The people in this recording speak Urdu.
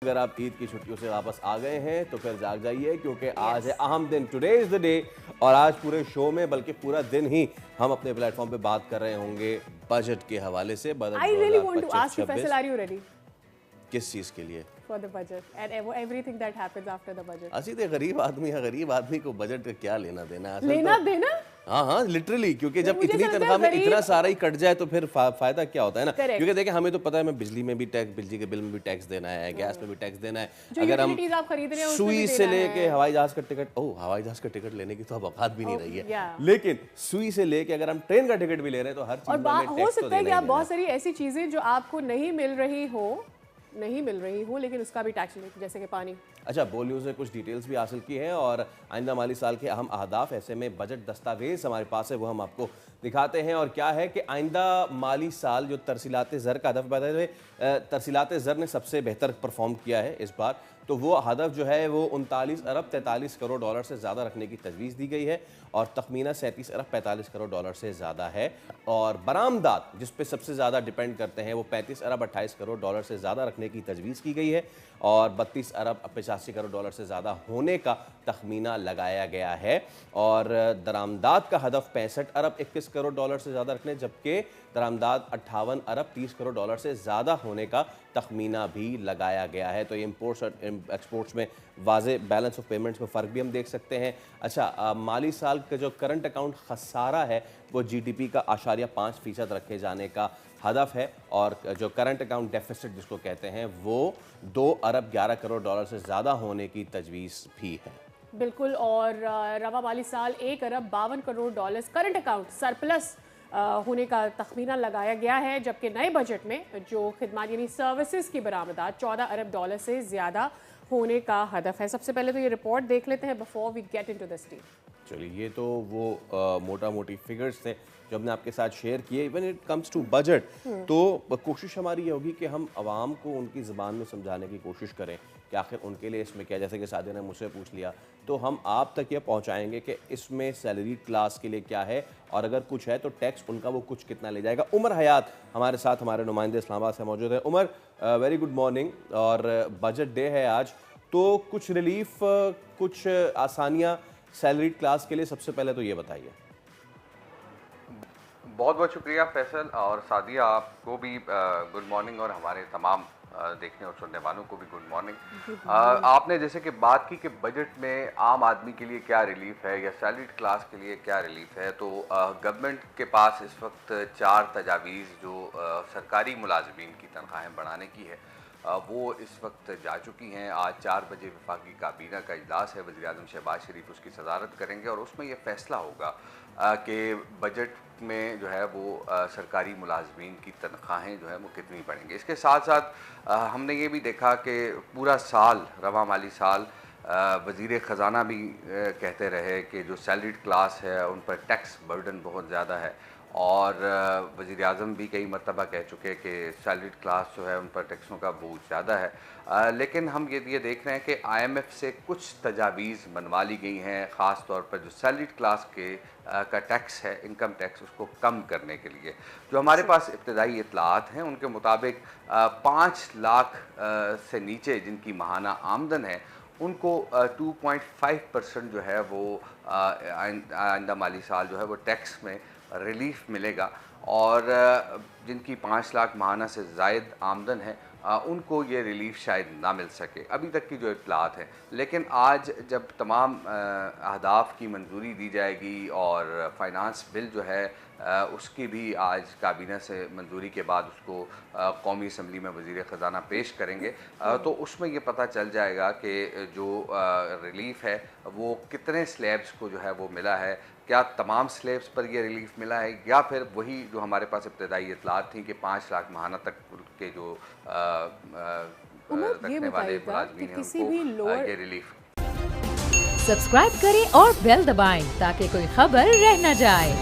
اگر آپ عید کی چھٹیوں سے واپس آ گئے ہیں تو پھر جاگ جائیے کیونکہ آج ہے اہم دن. Today is the day. اور آج پورے شو میں بلکہ پورا دن ہی ہم اپنے پلیٹ فارم پہ بات کر رہے ہوں گے بجٹ کے حوالے سے. I really want to ask you, Faisal, are you ready کس چیز کے لیے؟ for the budget and everything that happens after the budget. اسید غریب آدمی ہے, غریب آدمی کو بجٹ کا کیا لینا دینا؟ لینا دینا ہاں لٹرلی, کیونکہ جب اتنی تنخواہ میں اتنا سارا ہی کٹ جائے تو پھر فائدہ کیا ہوتا ہے نا. کیونکہ دیکھیں ہمیں تو پتہ ہے, ہمیں بجلی میں بھی ٹیکس, بجلی کے بل میں بھی ٹیکس دینا ہے, گیس میں بھی ٹیکس دینا ہے. اگر ہم سوئی سے لے کے ہوائی جہاز کا ٹکٹ, ہوائی جہاز کا ٹکٹ لینے کی تو اب اوقات بھی نہیں رہی ہے, لیکن سوئی سے لے کے اگر ہم ٹرین کا ٹکٹ بھی لے رہے ہیں تو ہر چیز میں ہو سکتا ہے کہ آپ بہت ساری ایسی چیزیں جو آپ کو نہیں مل رہی ہوں لیکن اس کا بھی ٹیکس لیں, جیسے کہ پانی. اچھا, بول نیوز نے کچھ ڈیٹیلز بھی حاصل کی ہیں اور آئندہ مالی سال کے اہم اہداف, ایسے میں بجٹ دستاویز ہمارے پاس ہے, وہ ہم آپ کو دکھاتے ہیں. اور کیا ہے کہ آئندہ مالی سال جو ترسیلات زر کا ہدف بتاتے ہوئے, ترسیلات زر نے سب سے بہتر پرفارم کیا ہے اس بار, تو وہ ہدف جو ہے وہ 39 ارب 43 کروڑ ڈالر سے زیادہ رکھنے کی تجویز دی گئی ہے, اور تخمینہ 37 ارب 45 کروڑ ڈالر سے زیادہ ہے. اور برآمدات جس پہ سب سے زیادہ ڈیپینڈ کرتے ہیں وہ 35 ارب 28 کروڑ ڈالر سے زیادہ رکھنے کی تجویز کی گئی ہے, اور 32 ارب 85 کروڑ ڈالر سے زیادہ ہونے کا تخمینہ لگایا گیا ہے. اور درآمدات کا ہدف 65 ارب 21 کروڑ ڈالر سے زیادہ رکھنے, جبکہ درآمدات 58 ارب 30 کروڑ ڈالر سے زیادہ ہونے کا تخمینہ بھی لگایا گیا ہے. تو یہ امپورٹس اور ایکسپورٹس میں واضح بیلنس آف پیمنٹس میں فرق بھی ہم دیکھ سکتے ہیں. اچھا, مالی سال کا جو کرنٹ اکاؤنٹ خسارہ ہے وہ جی ڈی پی کا 0.5% رکھے جانے کا ہدف ہے, اور جو کرنٹ اکاؤنٹ ڈیفیسٹ جس کو کہتے ہیں وہ 2 ارب 11 کروڑ ڈالر سے زیادہ ہونے کی تجویز بھی ہے. بالکل, اور رواں مالی سال 1 ارب 52 crore dollar current account surplus ہونے کا تخمینہ لگایا گیا ہے, جبکہ نئے بجٹ میں جو خدمات یعنی سروسز کی برآمدات 14 ارب ڈالر سے زیادہ ہونے کا ہدف ہے. سب سے پہلے تو یہ رپورٹ دیکھ لیتے ہیں before we get into the state. چلیے, یہ تو وہ موٹا موٹی فگرز تھے جو ہم نے آپ کے ساتھ شیئر کیے. Even it comes to budget تو کوشش ہماری یہ ہوگی کہ ہم عوام کو ان کی زبان میں سمجھانے کی کوشش کریں کہ آخر ان کے لیے اس میں کیا, جیسے کہ سعدیہ نے مجھ سے پوچھ لیا تو ہم آپ تک یہ پہنچائیں گے کہ اس میں سیلری کلاس کے لیے کیا ہے, اور اگر کچھ ہے تو ٹیکس ان کا وہ کچھ کتنا لے جائے گا. عمر حیات ہمارے ساتھ, ہمارے نمائندے اسلام آباد سے موجود ہیں. عمر, ویری گڈ مارننگ. اور بجٹ ڈے ہے آج, تو کچھ ریلیف, کچھ آسانیاں سیلری کلاس کے لیے, سب سے پہلے تو یہ بتائیے. بہت بہت شکریہ فیصل اور سعدیہ, آپ کو بھی گڈ مارننگ, اور ہمارے تمام دیکھنے اور سننے والوں کو بھی گڈ مارننگ. آپ نے جیسے کہ بات کی کہ بجٹ میں عام آدمی کے لیے کیا ریلیف ہے یا سیلریڈ کلاس کے لیے کیا ریلیف ہے, تو گورنمنٹ کے پاس اس وقت 4 تجاویز جو سرکاری ملازمین کی تنخواہیں بڑھانے کی ہے وہ اس وقت جا چکی ہیں. آج 4 بجے وفاقی کابینہ کا اجلاس ہے, وزیر اعظم شہباز شریف اس کی صدارت کریں گے, اور اس میں یہ فیصلہ ہوگا کہ بجٹ میں جو ہے وہ سرکاری ملازمین کی تنخواہیں جو ہے وہ کتنی بڑھیں گے. اس کے ساتھ ساتھ ہم نے یہ بھی دیکھا کہ پورا سال, رواں مالی سال, وزیر خزانہ بھی کہتے رہے کہ جو سیلریڈ کلاس ہے ان پر ٹیکس برڈن بہت زیادہ ہے, اور وزیر اعظم بھی کئی مرتبہ کہہ چکے کہ سیلریڈ کلاس جو ہے ان پر ٹیکسوں کا بوجھ زیادہ ہے. لیکن ہم یہ دیکھ رہے ہیں کہ آئی ایم ایف سے کچھ تجاویز منوا لی گئی ہیں, خاص طور پر جو سیلریڈ کلاس کا ٹیکس ہے, انکم ٹیکس, اس کو کم کرنے کے لیے. جو ہمارے پاس ابتدائی اطلاعات ہیں ان کے مطابق 5 لاکھ سے نیچے جن کی ماہانہ آمدن ہے ان کو 2.5% جو ہے وہ آئندہ مالی سال جو ہے وہ ٹیکس میں ریلیف ملے گا, اور جن کی 5 لاکھ ماہانہ سے زائد آمدن ہے ان کو یہ ریلیف شاید نہ مل سکے, ابھی تک کی جو اطلاعات ہیں. لیکن آج جب تمام اہداف کی منظوری دی جائے گی اور فائنانس بل جو ہے اس کی بھی آج کابینہ سے منظوری کے بعد اس کو قومی اسمبلی میں وزیر خزانہ پیش کریں گے, تو اس میں یہ پتہ چل جائے گا کہ جو ریلیف ہے وہ کتنے سلیبس کو جو ہے وہ ملا ہے, کیا تمام سلیبس پر یہ ریلیف ملا ہے, یا پھر وہی جو ہمارے پاس ابتدائی اطلاعات تھیں کہ 5 لاکھ ماہانہ تک کے جو رکھنے والے ملازمین ہیں ان کو یہ ریلیف. سبسکرائب کریں اور بیل دبائیں تاکہ کوئی خبر رہ نہ جائے.